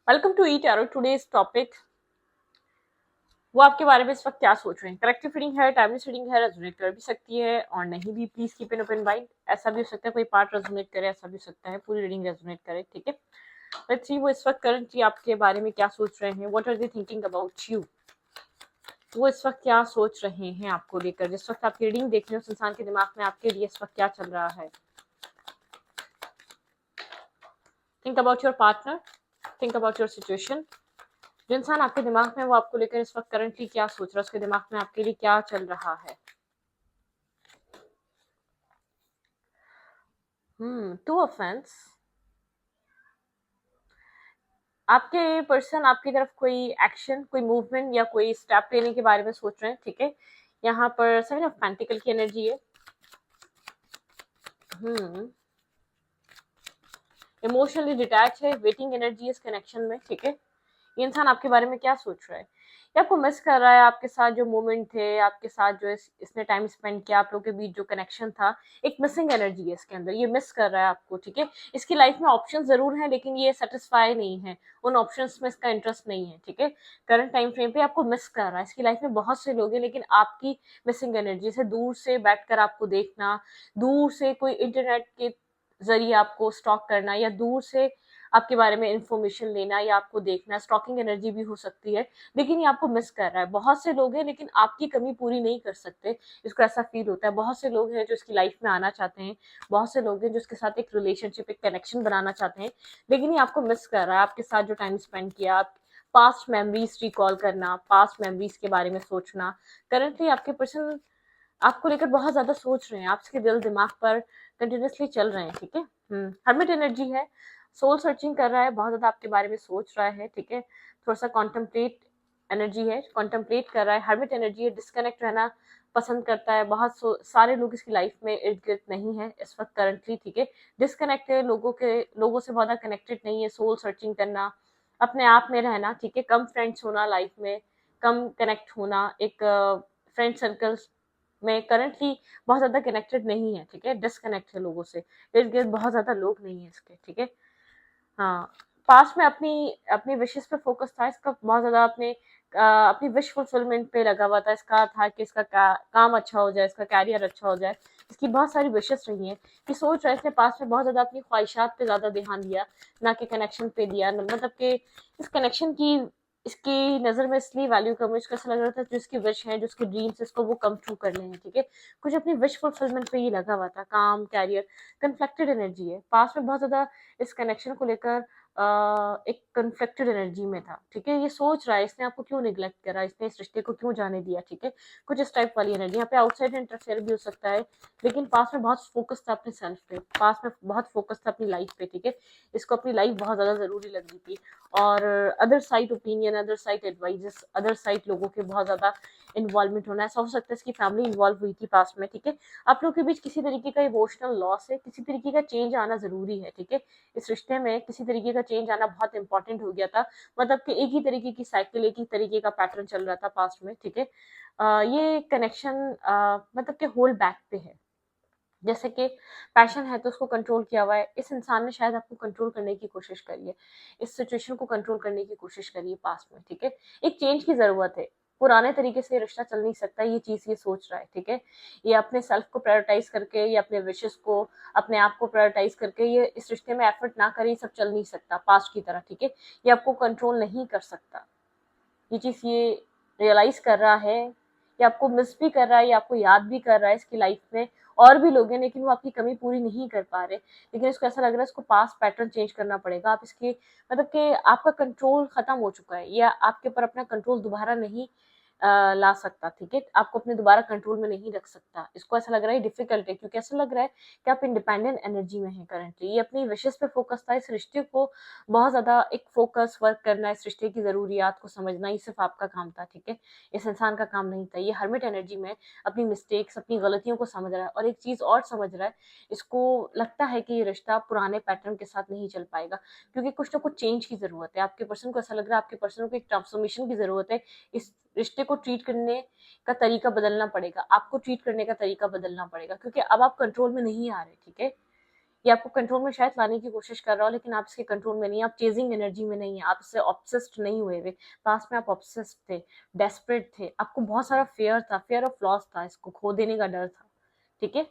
Welcome to E tarot. Today's topic वो आपके बारे में इस वक्त क्या सोच रहे हैं। करेक्टिव रीडिंग है, टाइमलेस रीडिंग है, रेजोनेट कर भी सकती है और नहीं भी। Please keep an open mind. ऐसा भी हो सकता है कोई पार्ट रेजोनेट करे, ऐसा भी हो सकता है पूरी रीडिंग रेजोनेट करे। ठीक है, लेट्स सी वो इस वक्त करंटली आपके बारे में क्या सोच रहे हैं। What are they thinking about you. वो इस वक्त क्या सोच रहे हैं आपको लेकर। जिस वक्त आपकी रीडिंग देख रहे हो उस इंसान के दिमाग में आपके लिए इस वक्त क्या चल रहा है। Think about your partner, think about your situation. जो इंसान आपके दिमाग में वो आपको लेकर इस वक्त करंटली क्या सोच रहा है, उसके दिमाग में आपके लिए क्या चल रहा है। To offence. आपके पर्सन आपकी तरफ कोई एक्शन, कोई मूवमेंट या कोई स्टेप लेने के बारे में सोच रहे हैं। ठीक है, यहाँ पर 7 ऑफ पेंटिकल की एनर्जी है। इमोशनली डिटैच है, वेटिंग एनर्जी इस कनेक्शन में। ठीक है, ये इंसान आपके बारे में क्या सोच रहा है। ये आपको मिस कर रहा है, आपके साथ जो मोमेंट थे, आपके साथ जो इसने टाइम स्पेंड किया, आप लोगों के बीच जो कनेक्शन था, एक मिसिंग एनर्जी है इसके अंदर। ये मिस कर रहा है आपको। ठीक है, इसकी लाइफ में ऑप्शन जरूर है लेकिन ये सेटिस्फाई नहीं है, उन ऑप्शंस में इसका इंटरेस्ट नहीं है। ठीक है, करंट टाइम फ्रेम पे आपको मिस कर रहा है। इसकी लाइफ में बहुत से लोग हैं लेकिन आपकी मिसिंग एनर्जी से दूर से बैठकर आपको देखना, दूर से कोई इंटरनेट के जरिए आपको स्टॉक करना या दूर से आपके बारे में इंफॉर्मेशन लेना या आपको देखना, स्टॉकिंग एनर्जी भी हो सकती है। लेकिन ये आपको मिस कर रहा है। बहुत से लोग हैं लेकिन आपकी कमी पूरी नहीं कर सकते, इसको ऐसा फील होता है। बहुत से लोग हैं जो इसकी लाइफ में आना चाहते हैं, बहुत से लोग हैं जो इसके साथ एक रिलेशनशिप, एक कनेक्शन बनाना चाहते हैं, लेकिन ये आपको मिस कर रहा है। आपके साथ जो टाइम स्पेंड किया, आप पास्ट मेमोरीज रिकॉल करना, पास्ट मेमोरीज के बारे में सोचना। करंटली आपके पर्सन आपको लेकर बहुत ज्यादा सोच रहे हैं, आपके दिल दिमाग पर कंटिन्यूसली चल रहे हैं। ठीक है, हर्मिट एनर्जी है, सोल सर्चिंग कर रहा है, बहुत ज्यादा आपके बारे में सोच रहा है। ठीक है, थोड़ा सा कॉन्टेम्पलेट एनर्जी है, कॉन्टेम्पलेट कर रहा है। हर्मिट एनर्जी है, डिस्कनेक्ट रहना पसंद करता है। बहुत सारे लोग इसकी लाइफ में इर्द गिर्द नहीं है इस वक्त करंटली। ठीक है, डिस्कनेक्ट है, लोगों से बहुत कनेक्टेड नहीं है। सोल सर्चिंग करना, अपने आप में रहना। ठीक है, कम फ्रेंड्स होना लाइफ में, कम कनेक्ट होना, एक फ्रेंड सर्कल में करंटली बहुत ज्यादा कनेक्टेड नहीं है। ठीक है, डिस्कनेक्ट है लोगों से, इर्द गिर्द बहुत ज्यादा लोग नहीं है इसके। ठीक है, हाँ, पास्ट में अपनी अपनी विशेस पे फोकस था इसका, बहुत ज्यादा अपनी विश फुलफिलमेंट पे लगा हुआ था। इसका था कि इसका काम अच्छा हो जाए, इसका कैरियर अच्छा हो जाए। इसकी बहुत सारी विशेस रही हैं कि सोच रहा है इसने पास्ट में बहुत ज्यादा अपनी ख्वाहिशात पे ज्यादा ध्यान दिया, ना कि कनेक्शन पे दिया। मतलब कि इस कनेक्शन की इसकी नजर में इसलिए वैल्यू कम है, इसको ऐसा लग रहा था जो इसकी विश है, जो इसकी ड्रीम्स, इसको वो कम ट्रू कर लें। ठीक है, कुछ अपनी विश फुलफिलमेंट पे ही लगा हुआ था, काम, कैरियर। कन्फ्लिक्टेड एनर्जी है, पास्ट में बहुत ज्यादा इस कनेक्शन को लेकर एक कन्फ्लिक्टेड एनर्जी में था। ठीक है, ये सोच रहा है इसने आपको क्यों निग्लेक्ट करा, इसने इस रिश्ते को क्यों जाने दिया। ठीक है, कुछ इस टाइप वाली एनर्जी। यहाँ पे आउटसाइड इंटरफेयर भी हो सकता है, लेकिन पास में बहुत फोकस था अपने सेल्फ पे, पास में बहुत फोकस था अपनी लाइफ पे। ठीक है, इसको अपनी लाइफ बहुत ज्यादा जरूरी लग रही थी और other side opinion, other side advises, other side लोगों के बहुत ज्यादा इन्वॉल्वमेंट होना, ऐसा हो सकता है इसकी फैमिली इन्वॉल्व हुई थी पास्ट में। ठीक है, आप लोगों के बीच किसी तरीके का इमोशनल लॉस है, किसी तरीके का चेंज आना जरूरी है। ठीक है, इस रिश्ते में किसी तरीके का चेंज आना बहुत इंपॉर्टेंट हो गया था। मतलब कि एक ही तरीके की साइकिल, एक ही तरीके का पैटर्न चल रहा था पास्ट में। ठीक है, ये कनेक्शन मतलब कि होल्ड बैक पे है। जैसे कि पैशन है तो उसको कंट्रोल किया हुआ है। इस इंसान ने शायद आपको कंट्रोल करने की कोशिश करी है, इस सिचुएशन को कंट्रोल करने की कोशिश करी है पास्ट में। ठीक है, एक चेंज की जरूरत है, पुराने तरीके से रिश्ता चल नहीं सकता, ये चीज ये सोच रहा है। ठीक है, ये अपने सेल्फ को प्रायोरिटाइज करके, ये अपने विशेष को, अपने आप को प्रायोरिटाइज करके ये इस रिश्ते में एफर्ट ना करे, ये सब चल नहीं सकता पास्ट की तरह। ठीक है, ये आपको कंट्रोल नहीं कर सकता, ये चीज ये रियलाइज कर रहा है। ये आपको मिस भी कर रहा है, ये आपको याद भी कर रहा है। इसकी लाइफ में और भी लोग हैं लेकिन वो आपकी कमी पूरी नहीं कर पा रहे, लेकिन इसको ऐसा लग रहा है इसको पास्ट पैटर्न चेंज करना पड़ेगा। आप इसके मतलब कि आपका कंट्रोल खत्म हो चुका है, या आपके ऊपर अपना कंट्रोल दोबारा नहीं ला सकता। ठीक है, आपको अपने दोबारा कंट्रोल में नहीं रख सकता। इसको ऐसा लग रहा है डिफिकल्ट है, क्योंकि ऐसा लग रहा है कि आप इंडिपेंडेंट एनर्जी में है करंटली। ये अपनी विशेष पे फोकस था, इस रिश्ते को बहुत ज्यादा एक फोकस वर्क करना, इस रिश्ते की जरूरियात को समझना, ये सिर्फ आपका काम था। ठीक है, इस इंसान का काम नहीं था। ये हर्मिट एनर्जी में अपनी मिस्टेक्स, अपनी गलतियों को समझ रहा है और एक चीज और समझ रहा है, इसको लगता है कि ये रिश्ता पुराने पैटर्न के साथ नहीं चल पाएगा, क्योंकि कुछ ना कुछ चेंज की जरूरत है। आपके पर्सन को ऐसा लग रहा है आपके पर्सन को एक ट्रांसफॉर्मेशन की जरूरत है। इस रिश्ते को ट्रीट करने का तरीका बदलना पड़ेगा, आपको ट्रीट करने का तरीका बदलना पड़ेगा, क्योंकि अब आप कंट्रोल में नहीं आ रहे। ठीक है, ये आपको कंट्रोल में शायद लाने की कोशिश कर रहा हो, लेकिन आप इसके कंट्रोल में नहीं है, आप चेजिंग एनर्जी में नहीं है, आप इससे ऑब्सेस्ड नहीं हुए हुए। पास्ट में आप ऑब्सेस्ड थे, डेस्परेट थे, आपको बहुत सारा फियर था, फियर ऑफ लॉस था, इसको खो देने का डर था, ठीक है।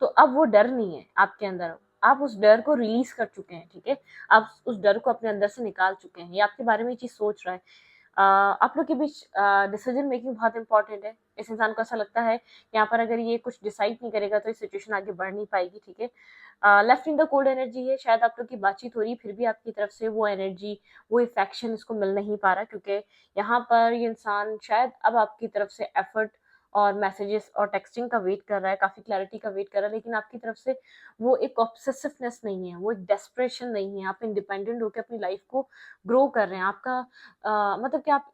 तो अब वो डर नहीं है आपके अंदर, आप उस डर को रिलीज कर चुके हैं, ठीक है। आप उस डर को अपने अंदर से निकाल चुके हैं, ये आपके बारे में ये चीज सोच रहा है। आप लोग के बीच डिसीजन मेकिंग बहुत इंपॉर्टेंट है। इस इंसान को ऐसा लगता है यहाँ पर अगर ये कुछ डिसाइड नहीं करेगा तो ये सिचुएशन आगे बढ़ नहीं पाएगी, ठीक है। Left in the cold energy है, शायद आप लोग की बातचीत हो रही है, फिर भी आपकी तरफ से वो एनर्जी, वो इफेक्शन इसको मिल नहीं पा रहा, क्योंकि यहाँ पर ये इंसान शायद अब आपकी तरफ से एफर्ट और मैसेजेस और टेक्सटिंग का वेट कर रहा है, काफी क्लैरिटी का वेट कर रहा है, लेकिन आपकी तरफ से वो एक ऑब्सेसिवनेस नहीं है, वो एक डेस्परेशन नहीं है। आप इंडिपेंडेंट होकर अपनी लाइफ को ग्रो कर रहे हैं। आपका मतलब कि आप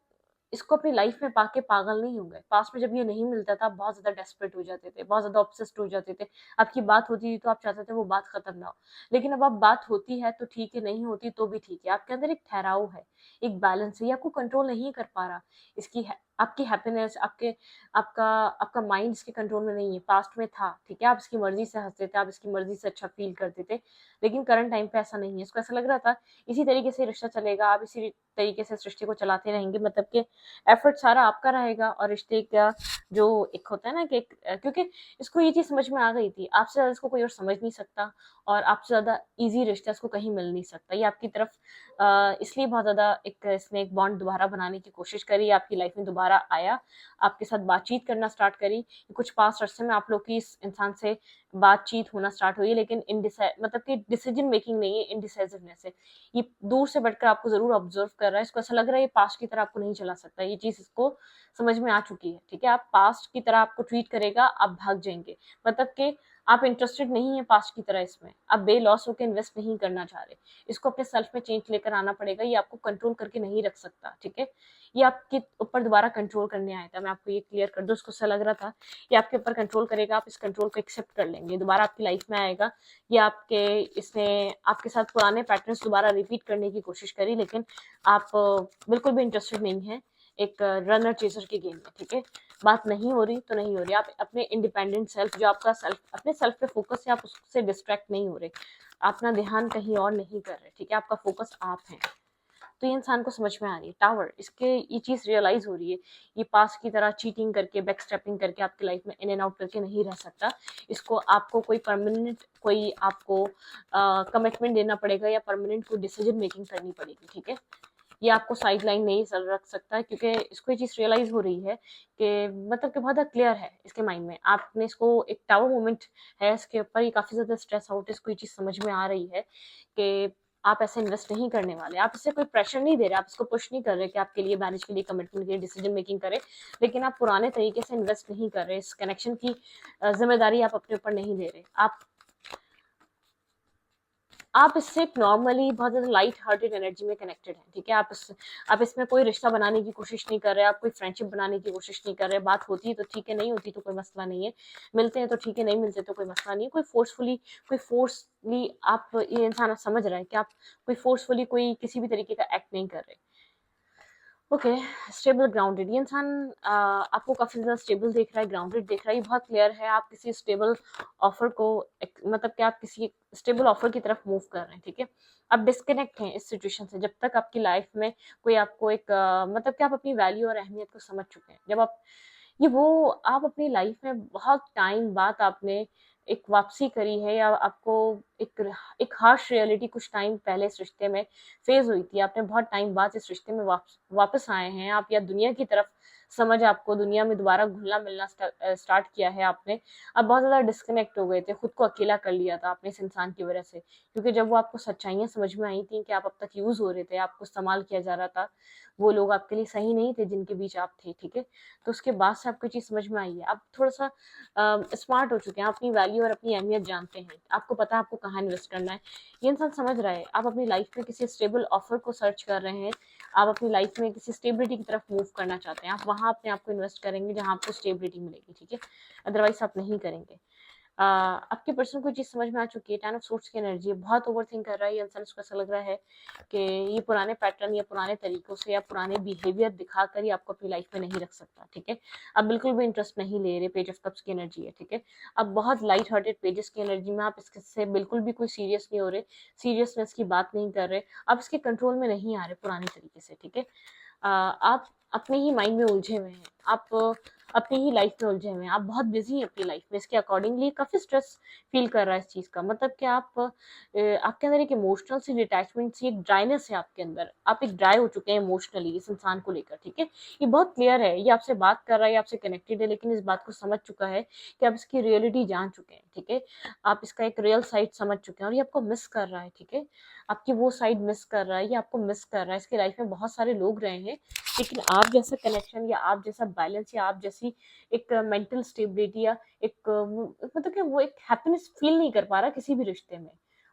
इसको अपनी लाइफ में पाके पागल नहीं हो गए। पास्ट में जब ये नहीं मिलता था, आप बहुत ज़्यादा डेस्परेट हो जाते थे, बहुत ज़्यादा ऑब्सेस्ड हो जाते थे। आपकी बात होती थी तो आप चाहते थे वो बात खत्म ना हो। लेकिन अब आप बात होती है तो ठीक है, नहीं होती तो भी ठीक है। आपके अंदर एक ठहराव है, एक बैलेंस है, ये आपको कंट्रोल नहीं कर पा रहा। इसकी आपकी हैप्पीनेस, आपका आपका माइंड इसके कंट्रोल में नहीं है। पास्ट में था, ठीक है, आप इसकी मर्जी से हंसते थे, आप इसकी मर्जी से अच्छा फील करते थे, लेकिन करंट टाइम पे ऐसा नहीं है। इसको ऐसा लग रहा था इसी तरीके से रिश्ता चलेगा, आप इसी तरीके से सृष्टि को चलाते रहेंगे, मतलब कि एफर्ट सारा आपका रहेगा। और रिश्ते का जो एक होता है ना कि क्योंकि इसको ये चीज समझ में आ गई थी, आपसे ज्यादा इसको कोई और समझ नहीं सकता, और आपसे ज्यादा इजी रिश्ता इसको कहीं मिल नहीं सकता। ये आपकी तरफ इसलिए बहुत ज्यादा एक इसने एक बॉन्ड दोबारा बनाने की कोशिश करी, आपकी लाइफ में दोबारा आया, आपके साथ बातचीत करना स्टार्ट करी। कुछ पास्ट अरसे में आप लोग की इस इंसान से बातचीत होना स्टार्ट हुई, लेकिन मतलब कि डिसीजन मेकिंग नहीं है, इनडिसाइसिवनेस है। ये दूर से बैठकर आपको जरूर ऑब्जर्व कर रहा है, इसको ऐसा लग रहा है ये पास्ट की तरह आपको नहीं चला सकता। ये चीज इसको समझ में आ चुकी है, ठीक है। आप पास्ट की तरह आपको ट्रीट करेगा, आप भाग जाएंगे, मतलब कि आप इंटरेस्टेड नहीं है पास्ट की तरह इसमें, आप बे लॉस होकर इन्वेस्ट नहीं करना चाह रहे। इसको अपने सेल्फ में चेंज लेकर आना पड़ेगा, ये आपको कंट्रोल करके नहीं रख सकता, ठीक है। ये आपके ऊपर दोबारा कंट्रोल करने आया था, मैं आपको ये क्लियर कर दूं। उसको ऐसा लग रहा था ये आपके ऊपर कंट्रोल करेगा, आप इस कंट्रोल को एक्सेप्ट कर लेंगे, दोबारा आपकी लाइफ में आएगा। ये इसने आपके साथ पुराने पैटर्न्स दोबारा रिपीट करने की कोशिश करी, लेकिन आप बिल्कुल भी इंटरेस्टेड नहीं है एक रनर चेजर के गेम में, ठीक है। बात नहीं हो रही तो नहीं हो रही, आप अपने इंडिपेंडेंट सेल्फ, जो आपका सेल्फ, अपने सेल्फ पे फोकस है, आप उससे डिस्ट्रैक्ट नहीं हो रहे, अपना ध्यान कहीं और नहीं कर रहे, ठीक है। आपका फोकस आप है। तो ये इंसान को समझ में आ रही है टावर, इसके ये चीज रियलाइज हो रही है, ये पास की तरह चीटिंग करके, बैक स्टेपिंग करके आपकी लाइफ में इन एंड आउट करके नहीं रह सकता। इसको आपको कोई परमानेंट, कोई आपको कमिटमेंट देना पड़ेगा, या परमानेंट कोई डिसीजन मेकिंग करनी पड़ेगी, ठीक है। ये आपको साइड लाइन नहीं रख सकता है, क्योंकि इसको ये चीज रियलाइज हो रही है कि मतलब कि बहुत क्लियर है इसके माइंड में। आपने इसको एक टावर मोमेंट है इसके ऊपर, ये काफी ज्यादा स्ट्रेस आउट है, इसको ये चीज समझ में आ रही है कि आप ऐसे इन्वेस्ट नहीं करने वाले। आप इससे कोई प्रेशर नहीं दे रहे, आप इसको पुश नहीं कर रहे कि आपके लिए मैरिज के लिए, कमिटमेंट के लिए डिसीजन मेकिंग करे, लेकिन आप पुराने तरीके से इन्वेस्ट नहीं कर रहे, इस कनेक्शन की जिम्मेदारी आप अपने ऊपर नहीं ले रहे। आप इससे एक नॉर्मली बहुत ज्यादा लाइट हार्टेड एनर्जी में कनेक्टेड है, ठीक है। आप इसमें कोई रिश्ता बनाने की कोशिश नहीं कर रहे, आप कोई फ्रेंडशिप बनाने की कोशिश नहीं कर रहे। बात होती है तो ठीक है, नहीं होती तो कोई मसला नहीं है, मिलते हैं तो ठीक है, नहीं मिलते तो कोई मसला नहीं है। कोई फोर्सली आप, ये इंसान समझ रहा है कि आप कोई फोर्सफुली कोई किसी भी तरीके का एक्ट नहीं कर रहे। ओके, स्टेबल ग्राउंडेड, ये इंसान आपको काफी ज्यादा स्टेबल देख रहा है, ग्राउंडेड देख रहा है, ये बहुत क्लियर है। आप किसी स्टेबल ऑफर को, मतलब कि आप किसी स्टेबल ऑफर की तरफ मूव कर रहे हैं, ठीक है। आप डिस्कनेक्ट हैं इस सिचुएशन से, जब तक आपकी लाइफ में कोई आपको एक मतलब कि आप अपनी वैल्यू और अहमियत को समझ चुके हैं। जब आप ये वो आप अपनी लाइफ में बहुत टाइम बाद आपने एक वापसी करी है, या आपको एक हार्श रियलिटी कुछ टाइम पहले इस रिश्ते में फेस हुई थी, आपने बहुत टाइम बाद इस रिश्ते में वापस आए हैं आप, या दुनिया की तरफ समझ, आपको दुनिया में दोबारा घुलना मिलना स्टार्ट किया है आपने। अब बहुत ज्यादा डिस्कनेक्ट हो गए थे, खुद को अकेला कर लिया था आपने इस इंसान की वजह से, क्योंकि जब वो आपको सच्चाइयां समझ में आई थी कि आप अब तक यूज हो रहे थे, आपको इस्तेमाल किया जा रहा था, वो लोग आपके लिए सही नहीं थे जिनके बीच आप थे, ठीक है। तो उसके बाद से आपको चीज समझ में आई है, आप थोड़ा सा स्मार्ट हो चुके हैं, अपनी वैल्यू और अपनी अहमियत जानते हैं, आपको पता है आपको कहाँ इन्वेस्ट करना है। ये इंसान समझ रहा है, आप अपनी लाइफ में किसी स्टेबल ऑफर को सर्च कर रहे हैं, आप अपनी लाइफ में किसी स्टेबिलिटी की तरफ मूव करना चाहते हैं, आप वहां अपने आप को इन्वेस्ट करेंगे जहां आपको स्टेबिलिटी मिलेगी, ठीक है, अदरवाइज आप नहीं करेंगे। आपके पर्सन को ये चीज़ समझ में आ चुकी है, 10 ऑफ सोर्ड्स की एनर्जी है, बहुत ओवरथिंक कर रहा है ये इंसान, इसको ऐसा लग रहा है कि ये पुराने पैटर्न या पुराने तरीकों से या पुराने बिहेवियर दिखाकर ही आपको अपनी लाइफ में नहीं रख सकता, ठीक है। आप बिल्कुल भी इंटरेस्ट नहीं ले रहे, पेज ऑफ कप्स की एनर्जी है, ठीक है। अब बहुत लाइट हार्टेड पेजेस की एनर्जी में आप इससे बिल्कुल भी कोई सीरियस नहीं हो रहे, सीरियसनेस की बात नहीं कर रहे, आप इसके कंट्रोल में नहीं आ रहे पुरानी तरीके से, ठीक है। आप अपने ही माइंड में उलझे हुए हैं, आप अपनी ही लाइफ में उलझे हुए हैं, आप बहुत बिजी हैं अपनी लाइफ में, इसके अकॉर्डिंगली काफ़ी स्ट्रेस फील कर रहा है इस चीज़ का, मतलब कि आप आपके अंदर एक इमोशनल सी डिटैचमेंट सी एक ड्राइनेस है आपके अंदर, आप एक ड्राई हो चुके हैं इमोशनली इस इंसान को लेकर, ठीक है। ये बहुत क्लियर है, ये आपसे बात कर रहा है, ये आपसे कनेक्टेड है, लेकिन इस बात को समझ चुका है कि आप इसकी रियलिटी जान चुके हैं, ठीक है। आप इसका एक रियल साइड समझ चुके हैं और ये आपको मिस कर रहा है, ठीक है। आपकी वो साइड मिस कर रहा है, ये आपको मिस कर रहा है, इसकी लाइफ में बहुत सारे लोग रहे हैं, लेकिन आप जैसा कनेक्शन या आप जैसा बैलेंस या आप जैसी एक मेंटल स्टेबिलिटी या एक मतलब कि वो एक हैप्पीनेस फील नहीं कर पा रहा किसी भी रिश्ते में,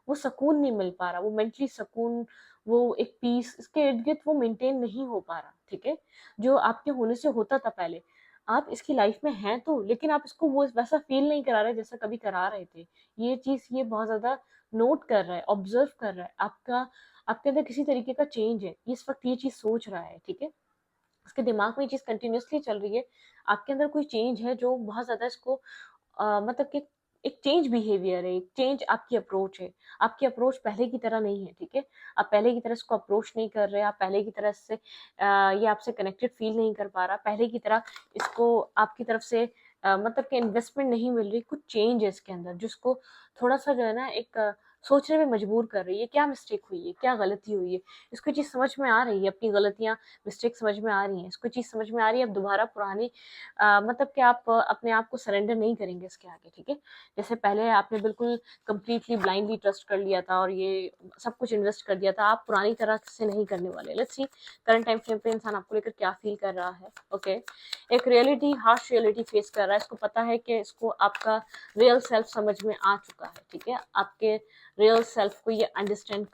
वो सुकून नहीं मिल पा रहा, वो मेंटली सुकून, वो एक पीस इसके इर्द गिर्द वो मेंटेन नहीं हो पा रहा, ठीक है। जो आपके होने से होता था पहले, आप इसकी लाइफ में हैं तो, लेकिन आप इसको वो वैसा फील नहीं करा रहे जैसा कभी करा रहे थे। ये चीज ये बहुत ज्यादा नोट कर रहा है, ऑब्जर्व कर रहा है, आपका आपके अंदर किसी तरीके का चेंज है, ये इस वक्त ये चीज सोच रहा है, ठीक है। उसके दिमाग में ये चीज़ कंटिन्यूअसली चल रही है, आपके अंदर कोई चेंज है जो बहुत ज़्यादा इसको मतलब कि एक चेंज बिहेवियर है, एक चेंज आपकी अप्रोच है। आपकी अप्रोच पहले की तरह नहीं है, ठीक है? आप पहले की तरह इसको अप्रोच नहीं कर रहे, आप पहले की तरह इससे ये आपसे कनेक्टेड फ़ील नहीं कर पा रहा, पहले की तरह इसको आपकी तरफ से मतलब कि इन्वेस्टमेंट नहीं मिल रही, कुछ चेंज है इसके अंदर, जिसको थोड़ा-सा जो है ना एक सोचने में मजबूर कर रही है, क्या मिस्टेक हुई है, क्या गलती हुई है? इसको ये चीज़ समझ में आ रही है, अपनी गलतियाँ मिस्टेक समझ में आ रही हैं, इसको चीज़ समझ में आ रही है, अब दोबारा पुरानी मतलब कि आप अपने आप को सरेंडर नहीं करेंगे इसके आगे, ठीक है? जैसे पहले आपने बिल्कुल कंप्लीटली ब्लाइंडली ट्रस्ट कर लिया था और ये सब कुछ इन्वेस्ट कर दिया था, आप पुरानी तरह से नहीं करने वाले। Let's see current time frame पे इंसान आपको लेकर क्या फील कर रहा है, ओके? एक रियलिटी, हार्श रियलिटी फेस कर रहा है, इसको पता है कि इसको आपका रियल सेल्फ समझ में आ चुका है, ठीक है? आपके रियल सेल्फ को ये अंडरस्टैंड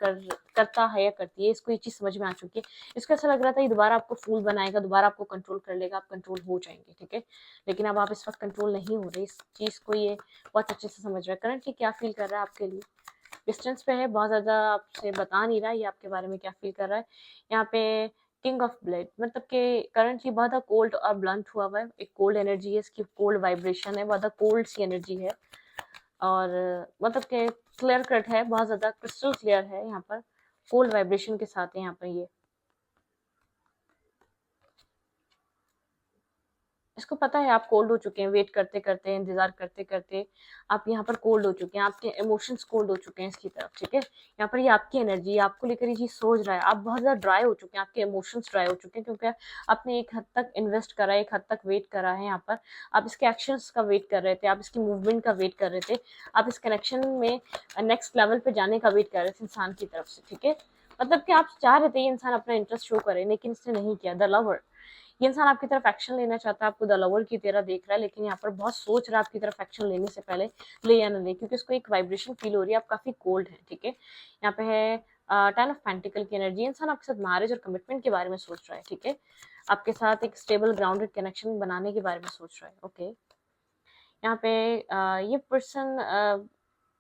करता है या करती है, इसको ये चीज़ समझ में आ चुकी है। इसको ऐसा लग रहा था ये दोबारा आपको फूल बनाएगा, दोबारा आपको कंट्रोल कर लेगा, आप कंट्रोल हो जाएंगे, ठीक है। लेकिन अब आप इस वक्त कंट्रोल नहीं हो रहे, इस चीज़ को ये बहुत अच्छे से समझ रहा है। करंटली क्या फील कर रहा है आपके लिए, डिस्टेंस पे है, बहुत ज़्यादा आपसे बता नहीं रहा है ये आपके बारे में क्या फील कर रहा है। यहाँ पे किंग ऑफ ब्लेड, मतलब कि करंटली बहुत ज़्यादा कोल्ड और ब्लंट हुआ है, एक कोल्ड एनर्जी है, इसकी कोल्ड वाइब्रेशन है, बहुत ज़्यादा कोल्ड सी एनर्जी है और मतलब कि क्लियर कट है, बहुत ज़्यादा क्रिस्टल क्लियर है, यहाँ पर कोल्ड वाइब्रेशन के साथ है यहाँ पर ये। इसको पता है आप कोल्ड हो चुके हैं, वेट करते करते, इंतजार करते करते आप यहाँ पर कोल्ड हो चुके हैं, आपके इमोशंस कोल्ड हो चुके हैं इसकी तरफ, ठीक है। यहाँ पर ये आपकी एनर्जी आपको लेकर ये चीज सोच रहा है, आप बहुत ज्यादा ड्राई हो चुके हैं, आपके इमोशंस ड्राई हो चुके हैं, क्योंकि आपने एक हद तक इन्वेस्ट करा है, एक हद तक वेट करा है, यहाँ पर आप इसके एक्शंस का वेट कर रहे थे, आप इसकी मूवमेंट का वेट कर रहे थे, आप इस कनेक्शन में नेक्स्ट लेवल पे जाने का वेट कर रहे थे इंसान की तरफ से, ठीक है। मतलब कि आप चाह रहे थे ये इंसान अपना इंटरेस्ट शो करे, लेकिन इसने नहीं किया। द लवर, ये इंसान आपकी तरफ एक्शन लेना चाहता है, आपको द लवर की तरह देख रहा है, लेकिन यहाँ पर बहुत सोच रहा है आपकी तरफ एक्शन लेने से पहले ले या ना ले, क्योंकि उसको एक वाइब्रेशन फील हो रही है, आप काफी कोल्ड है, ठीक है। यहाँ पे है 10 ऑफ पेंटिकल की एनर्जी, इंसान आपके साथ मैरिज और कमिटमेंट के बारे में सोच रहा है, ठीक है। आपके साथ एक स्टेबल ग्राउंडेड कनेक्शन बनाने के बारे में सोच रहा है, ओके। यहाँ पे ये पर्सन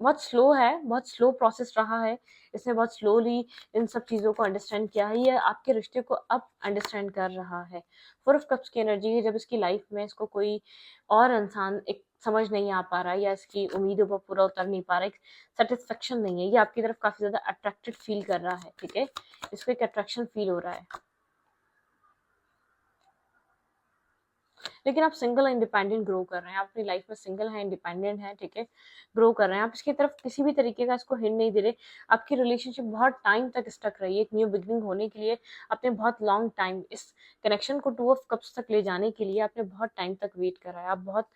बहुत स्लो है, बहुत स्लो प्रोसेस रहा है, इसने बहुत स्लोली इन सब चीज़ों को अंडरस्टैंड किया है, ये आपके रिश्ते को अब अंडरस्टैंड कर रहा है। फोर ऑफ कप्स की एनर्जी है, जब इसकी लाइफ में इसको कोई और इंसान एक समझ नहीं आ पा रहा है या इसकी उम्मीदों पर पूरा उतर नहीं पा रहा है, एक सेटिस्फेक्शन नहीं है, ये आपकी तरफ काफ़ी ज़्यादा अट्रैक्टेड फील कर रहा है, ठीक है। इसको एक अट्रैक्शन फील हो रहा है, लेकिन आप सिंगल इंडिपेंडेंट ग्रो कर रहे हैं, आप अपनी लाइफ में सिंगल हैं, इंडिपेंडेंट हैं, ठीक है, ग्रो कर रहे हैं, आप इसकी तरफ किसी भी तरीके का इसको हिंट नहीं दे रहे। आपकी रिलेशनशिप बहुत टाइम तक स्टक रही है, एक न्यू बिगनिंग होने के लिए आपने बहुत लॉन्ग टाइम इस कनेक्शन को टू ऑफ कप्स तक ले जाने के लिए आपने बहुत टाइम तक वेट करा है, आप बहुत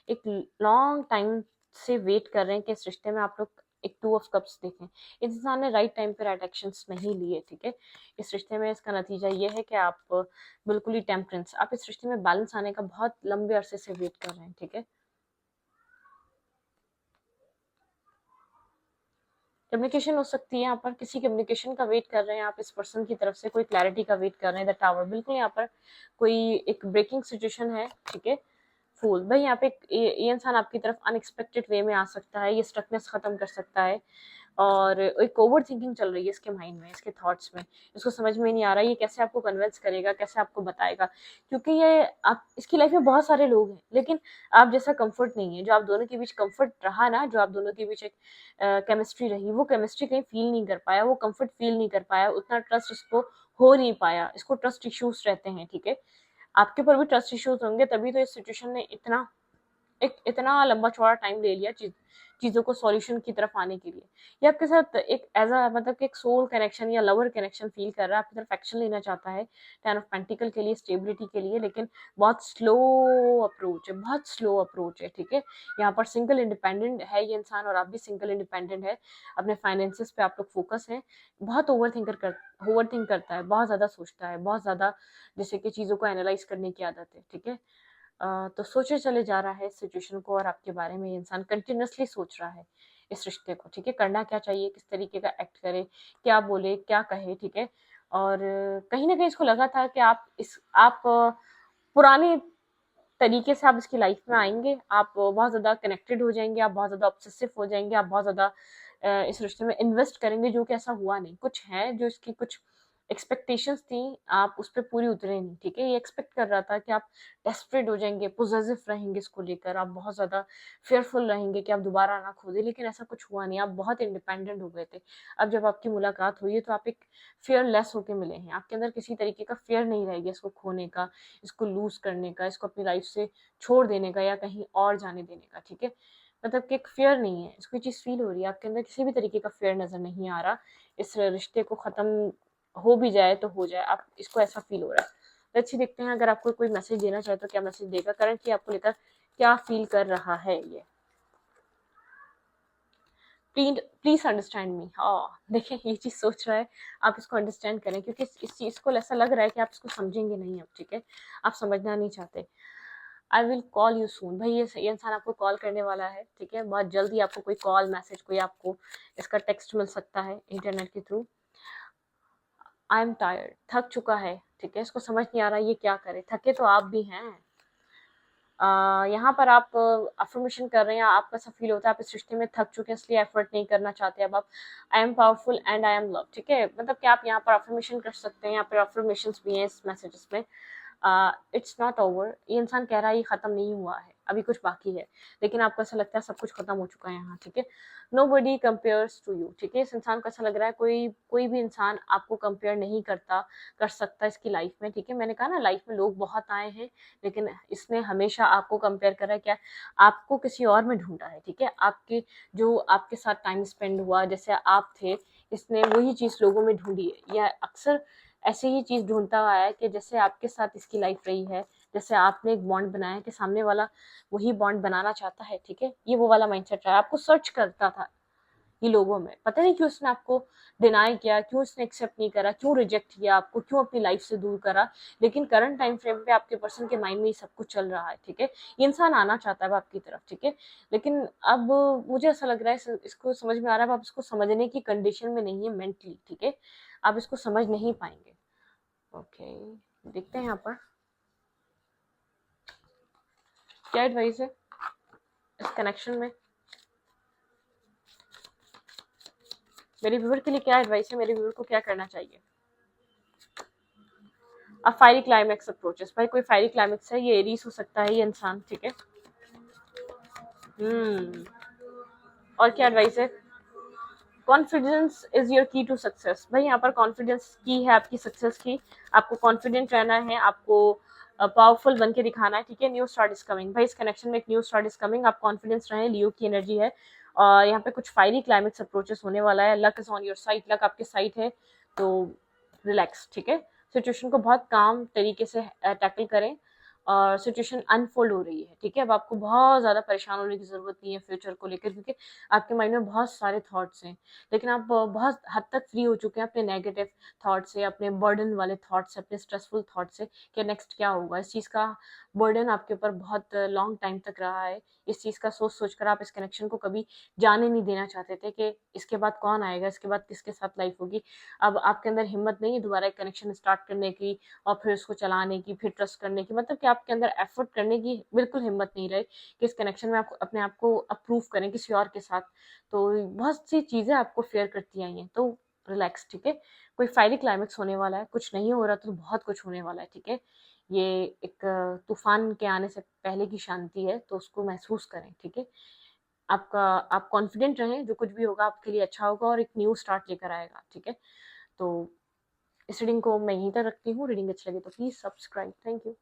एक लॉन्ग टाइम से वेट कर रहे हैं कि इस रिश्ते में आप लोग एक टू ऑफ कप्स देखें। इस इंसान ने राइट टाइम पे राइट एक्शंस नहीं लिए, ठीक है। इस रिश्ते में इसका नतीजा ये है कि आप बिल्कुल ही टेम्परेंस, आप इस रिश्ते में बैलेंस आने का बहुत लंबे अरसे से वेट कर रहे हैं, ठीक है। कम्युनिकेशन हो सकती है, यहाँ पर किसी कम्युनिकेशन का वेट कर रहे हैं आप, इस पर्सन की तरफ से कोई क्लैरिटी का वेट कर रहे हैं, द टावर, बिल्कुल यहाँ पर कोई एक ब्रेकिंग सिचुएशन है, ठीक है। फूल भाई यहाँ पे ये इंसान आपकी तरफ अनएक्सपेक्टेड वे में आ सकता है, ये स्टकनेस खत्म कर सकता है। और एक ओवर थिंकिंग चल रही है इसके माइंड में, इसके थॉट्स में, इसको समझ में नहीं आ रहा ये कैसे आपको कन्विंस करेगा, कैसे आपको बताएगा, क्योंकि ये आप इसकी लाइफ में बहुत सारे लोग हैं लेकिन आप जैसा कंफर्ट नहीं है। जो आप दोनों के बीच कंफर्ट रहा ना, जो आप दोनों के बीच एक केमिस्ट्री रही, वो केमिस्ट्री कहीं फील नहीं कर पाया, वो कंफर्ट फील नहीं कर पाया, उतना ट्रस्ट इसको हो नहीं पाया, इसको ट्रस्ट इश्यूज रहते हैं, ठीक है। आपके ऊपर भी ट्रस्ट इश्यूज होंगे, तभी तो इस सिचुएशन ने इतना लंबा चौड़ा टाइम ले लिया चीजों को सॉल्यूशन की तरफ आने के लिए। ये आपके साथ एक एज अ मतलब कि एक सोल कनेक्शन या लवर कनेक्शन फील कर रहा है, आपकी तरफ एक्शन लेना चाहता है टेन ऑफ पेंटिकल के लिए, स्टेबिलिटी के लिए, लेकिन बहुत स्लो अप्रोच है, बहुत स्लो अप्रोच है, ठीक है। यहाँ पर सिंगल इंडिपेंडेंट है ये इंसान और आप भी सिंगल इंडिपेंडेंट है। अपने फाइनेंसिस पे आप लोग फोकस है। बहुत ओवर थिंक करता है, बहुत ज्यादा सोचता है, बहुत ज्यादा जैसे कि चीजों को एनालाइज करने की आदत है, ठीक है। तो सोचे चले जा रहा है इस सिचुएशन को, और आपके बारे में ये इंसान कंटिन्यूअसली सोच रहा है इस रिश्ते को, ठीक है। करना क्या चाहिए, किस तरीके का एक्ट करे, क्या बोले, क्या कहे, ठीक है। और कहीं ना कहीं इसको लगा था कि आप पुराने तरीके से आप इसकी लाइफ में आएंगे, आप बहुत ज्यादा कनेक्टेड हो जाएंगे, आप बहुत ज्यादा ऑब्सेसिव हो जाएंगे, आप बहुत ज्यादा इस रिश्ते में इन्वेस्ट करेंगे, जो कि ऐसा हुआ नहीं। कुछ है जो इसकी कुछ एक्सपेक्टेशंस थी, आप उस पर पूरी उतरे नहीं, ठीक है। ये एक्सपेक्ट कर रहा था कि आप डेस्परेट हो जाएंगे, पोजेसिव रहेंगे इसको लेकर, आप बहुत ज्यादा फेयरफुल रहेंगे कि आप दोबारा ना खो दे, लेकिन ऐसा कुछ हुआ नहीं, आप बहुत इंडिपेंडेंट हो गए थे। अब जब आपकी मुलाकात हुई है तो आप एक फेयरलेस होके मिले हैं, आपके अंदर किसी तरीके का फेयर नहीं रहेगा इसको खोने का, इसको लूज करने का, इसको अपनी लाइफ से छोड़ देने का या कहीं और जाने देने का, ठीक है। मतलब कि एक फेयर नहीं है, इसको ये चीज फील हो रही है, आपके अंदर किसी भी तरीके का फेयर नजर नहीं आ रहा। इस रिश्ते को खत्म हो भी जाए तो हो जाए, आप इसको ऐसा फील हो रहा है। तो अच्छी देखते हैं, अगर आपको कोई मैसेज देना चाहे तो क्या मैसेज देगा, करंटली आपको लेकर क्या फील कर रहा है ये। Please understand me. हाँ देखिए ये चीज सोच रहा है, आप इसको अंडरस्टैंड करें, क्योंकि इस चीज को ऐसा लग रहा है कि आप इसको समझेंगे नहीं अब, ठीक है। आप समझना नहीं चाहते। I will call you soon, भाई ये इंसान आपको कॉल करने वाला है, ठीक है। बहुत जल्दी आपको कोई कॉल मैसेज, कोई आपको इसका टेक्स्ट मिल सकता है इंटरनेट के थ्रू। आई एम टायर्ड, थक चुका है, ठीक है। इसको समझ नहीं आ रहा ये क्या करे, थके तो आप भी हैं। यहाँ पर आप अफर्मेशन कर रहे हैं, आपको ऐसा फील होता है आप इस रिश्ते में थक चुके हैं, इसलिए एफर्ट नहीं करना चाहते। अब आप I am powerful and I am love, ठीक है। मतलब कि आप यहाँ पर अफर्मेशन कर सकते हैं, यहाँ पर अफर्मेशन भी हैं इस मैसेजेस में। इट्स नॉट ओवर, ये इंसान कह रहा है ये खत्म नहीं हुआ है, अभी कुछ बाकी है, लेकिन आपको ऐसा लगता है सब कुछ खत्म हो चुका है यहाँ, ठीक है। Nobody compares to you, ठीक है। इस इंसान को ऐसा लग रहा है कोई भी इंसान आपको कंपेयर नहीं कर सकता इसकी लाइफ में, ठीक है। मैंने कहा ना लाइफ में लोग बहुत आए हैं, लेकिन इसने हमेशा आपको कंपेयर करा है, क्या आपको किसी और में ढूंढा है, ठीक है। जो आपके साथ टाइम स्पेंड हुआ, जैसे आप थे, इसने वही चीज लोगों में ढूंढी है, या अक्सर ऐसे ही चीज ढूंढता हुआ है कि जैसे आपके साथ इसकी लाइफ रही है, जैसे आपने एक बॉन्ड बनाया कि सामने वाला वही बॉन्ड बनाना चाहता है, ठीक है। ये वो वाला माइंडसेट रहा है, आपको सर्च करता था ये लोगों में, पता नहीं क्यों उसने आपको डिनाई किया, क्यों उसने एक्सेप्ट नहीं करा, क्यों रिजेक्ट किया आपको, क्यों अपनी लाइफ से दूर करा। लेकिन करंट टाइम फ्रेम पे आपके पर्सन के माइंड में ये सब कुछ चल रहा है, ठीक है। ये इंसान आना चाहता है अब आपकी तरफ, ठीक है। लेकिन अब मुझे ऐसा लग रहा है इसको समझ में आ रहा है, अब आप इसको समझने की कंडीशन में नहीं है मेंटली, ठीक है। आप इसको समझ नहीं पाएंगे। ओके, देखते हैं यहाँ पर क्या एडवाइस है इस कनेक्शन में। मेरे व्यूअर के लिए क्या एडवाइस है, मेरे व्यूअर को क्या करना चाहिए। अब फायरी क्लाइमैक्स अप्रोचेस, भाई कोई फायरी क्लाइमैक्स है, ये एरीज हो सकता है ये इंसान, ठीक है। और क्या एडवाइस है। कॉन्फिडेंस इज योर की टू सक्सेस, भाई यहाँ पर कॉन्फिडेंस की है आपकी सक्सेस की। आपको कॉन्फिडेंट रहना है, आपको पावरफुल बन के दिखाना है, ठीक है। न्यू स्टार्ट इज कमिंग, भाई इस कनेक्शन में एक न्यू स्टार्ट इज कमिंग, आप कॉन्फिडेंस रहें, लियो की एनर्जी है। और यहाँ पे कुछ फायरी क्लाइमेक्स अप्रोचेस होने वाला है, luck is on your side, luck आपके साइड है, तो रिलैक्स, ठीक है। सिचुएशन को बहुत काम तरीके से टैकल करें, और सिचुएशन अनफोल्ड हो रही है, ठीक है। अब आपको बहुत ज्यादा परेशान होने की जरूरत नहीं है फ्यूचर को लेकर, क्योंकि आपके माइंड में बहुत सारे थॉट्स हैं, लेकिन आप बहुत हद तक फ्री हो चुके हैं अपने नेगेटिव थॉट से, अपने बर्डन वाले थॉट से, अपने स्ट्रेसफुल थॉट से कि नेक्स्ट क्या होगा। इस चीज़ का बर्डन आपके ऊपर बहुत लॉन्ग टाइम तक रहा है, इस चीज़ का सोच-सोच कर आप इस कनेक्शन को कभी जाने नहीं देना चाहते थे कि इसके बाद कौन आएगा, इसके बाद किसके साथ लाइफ़ होगी। अब आपके अंदर हिम्मत नहीं है दोबारा एक कनेक्शन स्टार्ट करने की और फिर उसको चलाने की, फिर ट्रस्ट करने की, मतलब कि आपके अंदर एफ़र्ट करने की बिल्कुल हिम्मत नहीं रही कि इस कनेक्शन में आप अपने आप को अप्रूव करें किसी और के साथ। तो बहुत सी चीज़ें आपको फ़ेयर करती आई हैं, तो रिलैक्स, ठीक है? कोई फायरी क्लाइमेक्स होने वाला है, कुछ नहीं हो रहा तो बहुत कुछ होने वाला है, ठीक है? ये एक तूफ़ान के आने से पहले की शांति है, तो उसको महसूस करें, ठीक है? आप कॉन्फिडेंट रहें, जो कुछ भी होगा आपके लिए अच्छा होगा और एक न्यू स्टार्ट लेकर आएगा, ठीक है? तो इस रीडिंग को मैं यहीं तक रखती हूँ। रीडिंग अच्छी लगी तो प्लीज़ सब्सक्राइब। Thank you.